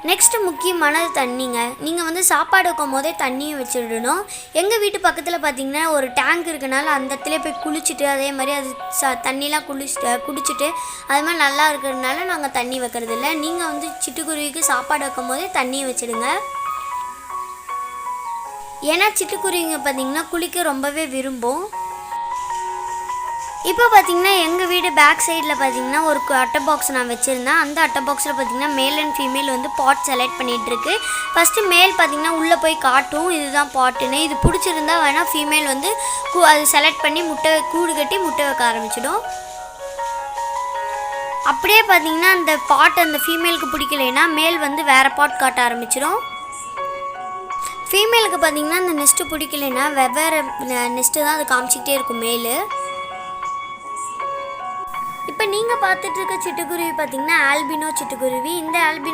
Next முக்கியமானது தண்ணிங்க. நீங்கள் வந்து சாப்பாடு வைக்கும் போதே தண்ணியும் வச்சுடணும். எங்கள் வீட்டு பக்கத்தில் பார்த்திங்கன்னா ஒரு டேங்க் இருக்கனால அந்த இடத்துல போய் குளிச்சுட்டு அதே மாதிரி அது தண்ணிலாம் குடிச்சிட்டு அது மாதிரி நல்லா இருக்கிறதுனால நாங்கள் தண்ணி வைக்கிறதில்ல. நீங்கள் வந்து சிட்டுக்குருவிக்கு சாப்பாடு வைக்கும் போதே தண்ணியை வச்சுடுங்க. ஏன்னா சிட்டுக்குருவிங்க பார்த்திங்கன்னா குளிக்க ரொம்பவே விரும்பும். இப்போ பார்த்திங்கன்னா எங்கள் வீடு பேக் சைடில் பார்த்திங்கன்னா ஒரு அட்டை பாக்ஸ் நான் வச்சுருந்தேன். அந்த அட்டை பாக்ஸில் பார்த்திங்கன்னா மேல் அண்ட் ஃபீமேல் வந்து பாட் செலக்ட் பண்ணிகிட்ருக்கு. ஃபஸ்ட்டு மேல் பார்த்திங்கன்னா உள்ளே போய் காட்டும் இதுதான் பாட்டுன்னு. இது பிடிச்சிருந்தா வேணால் ஃபீமேல் வந்து அது செலக்ட் பண்ணி கூடு கட்டி முட்டை வைக்க ஆரம்பிச்சிடும். அப்படியே பார்த்திங்கன்னா அந்த பாட் அந்த ஃபீமேலுக்கு பிடிக்கலைன்னா மேல் வந்து வேறு பாட் காட்ட ஆரம்பிச்சிடும். ஃபீமேலுக்கு பார்த்திங்கன்னா அந்த நெஸ்ட்டு பிடிக்கலைன்னா வெவ்வேறு நெஸ்ட்டு தான் அது காமிச்சிக்கிட்டே இருக்கும் மேல். இப்போ நீங்கள் பார்த்துட்டு இருக்க சிட்டுக்குருவி பார்த்திங்கன்னா ஆல்பினோ சிட்டுக்குருவி. இந்த ஆல்பினோ